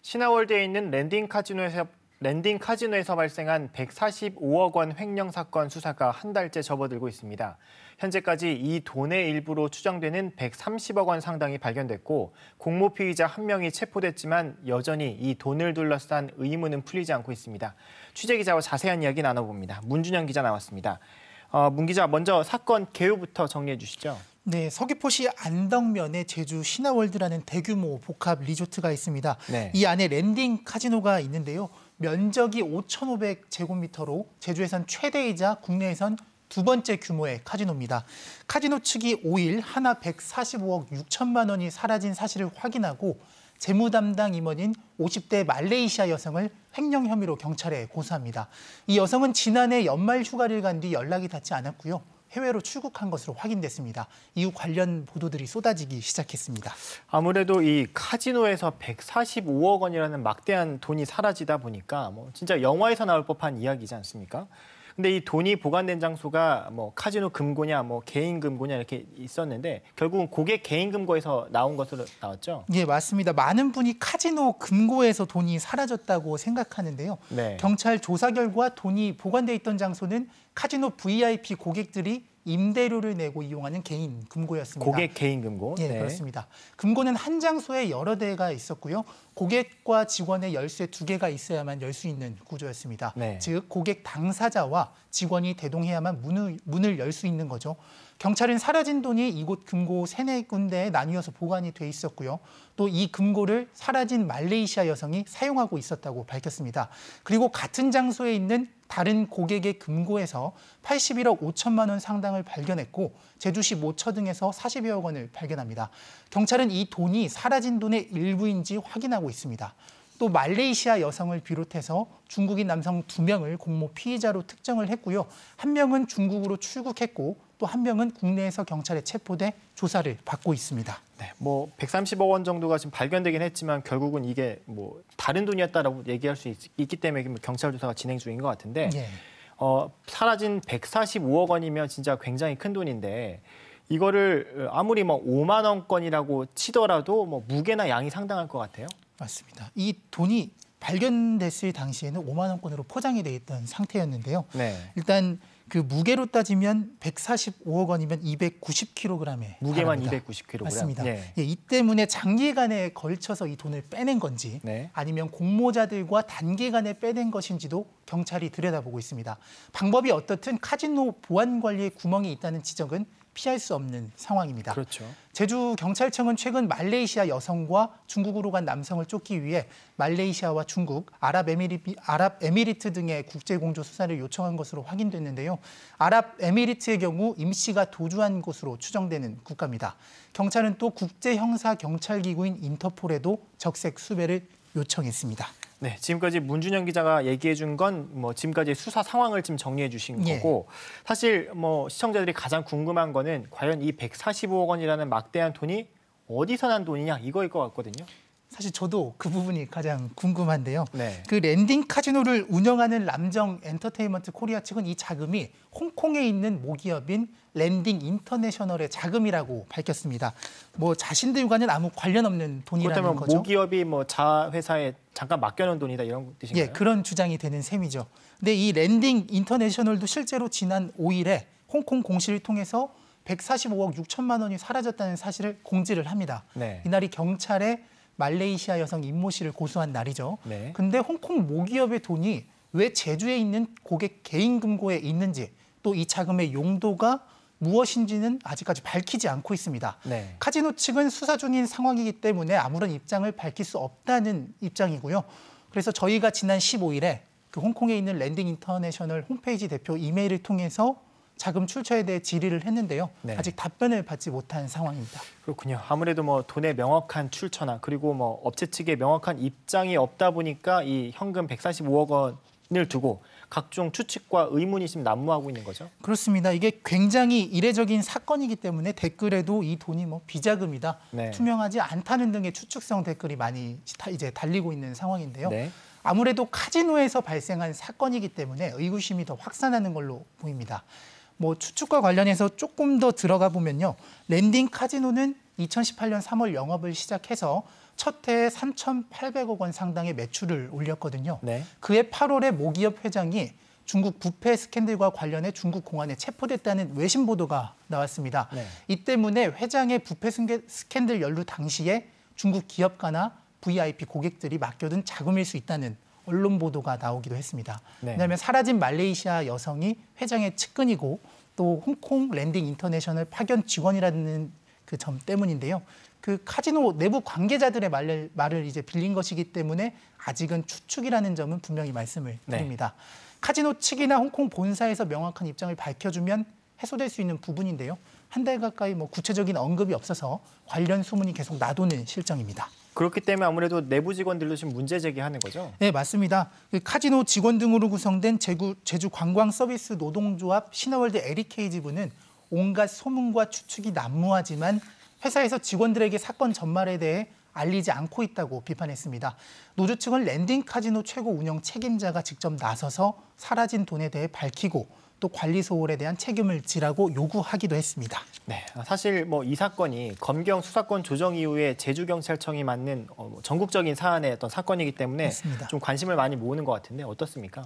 신화월드에 있는 랜딩 카지노에서 발생한 145억 원 횡령 사건 수사가 한 달째 접어들고 있습니다. 현재까지 이 돈의 일부로 추정되는 130억 원 상당이 발견됐고 공모 피의자 한 명이 체포됐지만 여전히 이 돈을 둘러싼 의문은 풀리지 않고 있습니다. 취재 기자와 자세한 이야기 나눠봅니다. 문준영 기자 나왔습니다. 문 기자, 먼저 사건 개요부터 정리해 주시죠. 네, 서귀포시 안덕면에 제주 신화월드라는 대규모 복합 리조트가 있습니다. 네. 이 안에 랜딩 카지노가 있는데요. 면적이 5,500제곱미터로 제주에선 최대이자 국내에선 두 번째 규모의 카지노입니다. 카지노 측이 5일 하나 145억 6천만 원이 사라진 사실을 확인하고 재무 담당 임원인 50대 말레이시아 여성을 횡령 혐의로 경찰에 고소합니다. 이 여성은 지난해 연말 휴가를 간 뒤 연락이 닿지 않았고요. 해외로 출국한 것으로 확인됐습니다. 이후 관련 보도들이 쏟아지기 시작했습니다. 아무래도 이 카지노에서 145억 원이라는 막대한 돈이 사라지다 보니까 진짜 영화에서 나올 법한 이야기지 않습니까? 근데 이 돈이 보관된 장소가 카지노 금고냐 개인 금고냐 이렇게 있었는데 결국은 고객 개인 금고에서 나온 것으로 나왔죠? 예, 맞습니다. 많은 분이 카지노 금고에서 돈이 사라졌다고 생각하는데요. 네. 경찰 조사 결과 돈이 보관돼 있던 장소는 카지노 VIP 고객들이 임대료를 내고 이용하는 개인 금고였습니다. 고객 개인 금고? 예, 네. 그렇습니다. 금고는 한 장소에 여러 대가 있었고요. 고객과 직원의 열쇠 두 개가 있어야만 열 수 있는 구조였습니다. 네. 즉 고객 당사자와 직원이 대동해야만 문을 열 수 있는 거죠. 경찰은 사라진 돈이 이곳 금고 3-4군데에 나뉘어서 보관이 돼 있었고요. 또 이 금고를 사라진 말레이시아 여성이 사용하고 있었다고 밝혔습니다. 그리고 같은 장소에 있는 다른 고객의 금고에서 81억 5천만 원 상당을 발견했고 제주시 모처 등에서 40여억 원을 발견합니다. 경찰은 이 돈이 사라진 돈의 일부인지 확인하고 있습니다. 또 말레이시아 여성을 비롯해서 중국인 남성 2명을 공모 피의자로 특정을 했고요. 한 명은 중국으로 출국했고 또 한 명은 국내에서 경찰에 체포돼 조사를 받고 있습니다. 네, 130억 원 정도가 지금 발견되긴 했지만 결국은 이게 다른 돈이었다라고 얘기할 수 있기 때문에 경찰 조사가 진행 중인 것 같은데 예. 사라진 145억 원이면 진짜 굉장히 큰 돈인데 이거를 아무리 5만 원권이라고 치더라도 무게나 양이 상당할 것 같아요. 맞습니다. 이 돈이 발견됐을 당시에는 5만 원권으로 포장이 돼 있던 상태였는데요. 네. 일단 그 무게로 따지면 145억 원이면 290kg에 무게만 달합니다. 290kg. 맞습니다. 네. 이 때문에 장기간에 걸쳐서 이 돈을 빼낸 건지 네. 아니면 공모자들과 단기간에 빼낸 것인지도 경찰이 들여다보고 있습니다. 방법이 어떻든 카지노 보안 관리에 구멍이 있다는 지적은 피할 수 없는 상황입니다. 그렇죠. 제주경찰청은 최근 말레이시아 여성과 중국으로 간 남성을 쫓기 위해 말레이시아와 중국, 아랍에미리트 등의 국제공조 수사를 요청한 것으로 확인됐는데요. 아랍에미리트의 경우 임 씨가 도주한 곳으로 추정되는 국가입니다. 경찰은 또 국제형사경찰기구인 인터폴에도 적색 수배를 요청했습니다. 네, 지금까지 문준영 기자가 얘기해 준 건 지금까지 수사 상황을 지금 정리해 주신 거고 사실 시청자들이 가장 궁금한 거는 과연 이 145억 원이라는 막대한 돈이 어디서 난 돈이냐 이거일 것 같거든요. 사실 저도 그 부분이 가장 궁금한데요. 네. 그 랜딩 카지노를 운영하는 람정 엔터테인먼트 코리아 측은 이 자금이 홍콩에 있는 모기업인 랜딩 인터내셔널의 자금이라고 밝혔습니다. 자신들과는 아무 관련 없는 돈이라는 그렇다면 거죠. 모기업이 자회사에 잠깐 맡겨놓은 돈이다 이런 뜻인가요? 예, 그런 주장이 되는 셈이죠. 근데 이 랜딩 인터내셔널도 실제로 지난 5일에 홍콩 공시를 통해서 145억 6천만 원이 사라졌다는 사실을 공지를 합니다. 네. 이날이 경찰에 말레이시아 여성 임모 씨를 고소한 날이죠. 네. 근데 홍콩 모기업의 돈이 왜 제주에 있는 고객 개인 금고에 있는지 또 이 자금의 용도가 무엇인지는 아직까지 밝히지 않고 있습니다. 네. 카지노 측은 수사 중인 상황이기 때문에 아무런 입장을 밝힐 수 없다는 입장이고요. 그래서 저희가 지난 15일에 그 홍콩에 있는 랜딩 인터내셔널 홈페이지 대표 이메일을 통해서 자금 출처에 대해 질의를 했는데요. 네. 아직 답변을 받지 못한 상황입니다. 그렇군요. 아무래도 돈의 명확한 출처나 그리고 업체 측의 명확한 입장이 없다 보니까 이 현금 145억 원을 두고 각종 추측과 의문이 지금 난무하고 있는 거죠? 그렇습니다. 이게 굉장히 이례적인 사건이기 때문에 댓글에도 이 돈이 비자금이다, 네. 투명하지 않다는 등의 추측성 댓글이 많이 이제 달리고 있는 상황인데요. 네. 아무래도 카지노에서 발생한 사건이기 때문에 의구심이 더 확산하는 걸로 보입니다. 추측과 관련해서 조금 더 들어가 보면요. 랜딩 카지노는 2018년 3월 영업을 시작해서 첫 해에 3,800억 원 상당의 매출을 올렸거든요. 네. 그해 8월에 모기업 회장이 중국 부패 스캔들과 관련해 중국 공안에 체포됐다는 외신 보도가 나왔습니다. 네. 이 때문에 회장의 부패 스캔들 연루 당시에 중국 기업가나 VIP 고객들이 맡겨둔 자금일 수 있다는 언론 보도가 나오기도 했습니다. 네. 왜냐하면 사라진 말레이시아 여성이 회장의 측근이고 또 홍콩 랜딩 인터내셔널 파견 직원이라는 그 점 때문인데요. 그 카지노 내부 관계자들의 말을 이제 빌린 것이기 때문에 아직은 추측이라는 점은 분명히 말씀을 드립니다. 네. 카지노 측이나 홍콩 본사에서 명확한 입장을 밝혀주면 해소될 수 있는 부분인데요. 한 달 가까이 구체적인 언급이 없어서 관련 소문이 계속 나도는 실정입니다. 그렇기 때문에 아무래도 내부 직원들도 지금 문제 제기하는 거죠? 네, 맞습니다. 카지노 직원 등으로 구성된 제주 관광 서비스 노동조합 신화월드 LEK 지부는 온갖 소문과 추측이 난무하지만 회사에서 직원들에게 사건 전말에 대해 알리지 않고 있다고 비판했습니다. 노조 측은 랜딩 카지노 최고 운영 책임자가 직접 나서서 사라진 돈에 대해 밝히고 또 관리 소홀에 대한 책임을 지라고 요구하기도 했습니다. 네, 사실 이 사건이 검경 수사권 조정 이후에 제주경찰청이 맡는 전국적인 사안의 어떤 사건이기 때문에 맞습니다. 좀 관심을 많이 모으는 것 같은데 어떻습니까?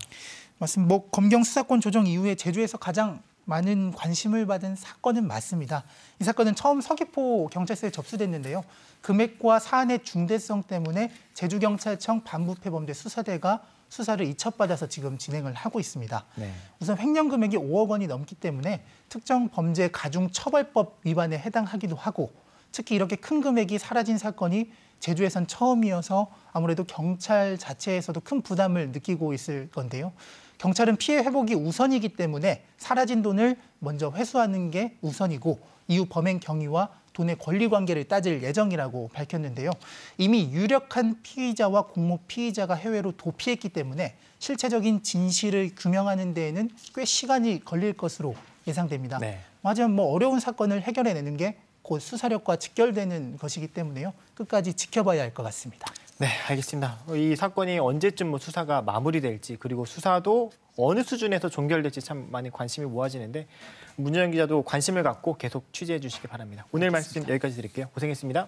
맞습니다. 검경 수사권 조정 이후에 제주에서 가장 많은 관심을 받은 사건은 맞습니다. 이 사건은 처음 서귀포 경찰서에 접수됐는데요. 금액과 사안의 중대성 때문에 제주경찰청 반부패범죄 수사대가 수사를 이첩받아서 지금 진행을 하고 있습니다. 네. 우선 횡령 금액이 5억 원이 넘기 때문에 특정 범죄 가중처벌법 위반에 해당하기도 하고 특히 이렇게 큰 금액이 사라진 사건이 제주에선 처음이어서 아무래도 경찰 자체에서도 큰 부담을 느끼고 있을 건데요. 경찰은 피해 회복이 우선이기 때문에 사라진 돈을 먼저 회수하는 게 우선이고 이후 범행 경위와 돈의 권리 관계를 따질 예정이라고 밝혔는데요. 이미 유력한 피의자와 공모 피의자가 해외로 도피했기 때문에 실체적인 진실을 규명하는 데에는 꽤 시간이 걸릴 것으로 예상됩니다. 네. 하지만 어려운 사건을 해결해내는 게 곧 수사력과 직결되는 것이기 때문에요. 끝까지 지켜봐야 할 것 같습니다. 네, 알겠습니다. 이 사건이 언제쯤 수사가 마무리될지 그리고 수사도 어느 수준에서 종결될지 참 많이 관심이 모아지는데 문정현 기자도 관심을 갖고 계속 취재해 주시기 바랍니다. 오늘 말씀 여기까지 드릴게요. 고생했습니다.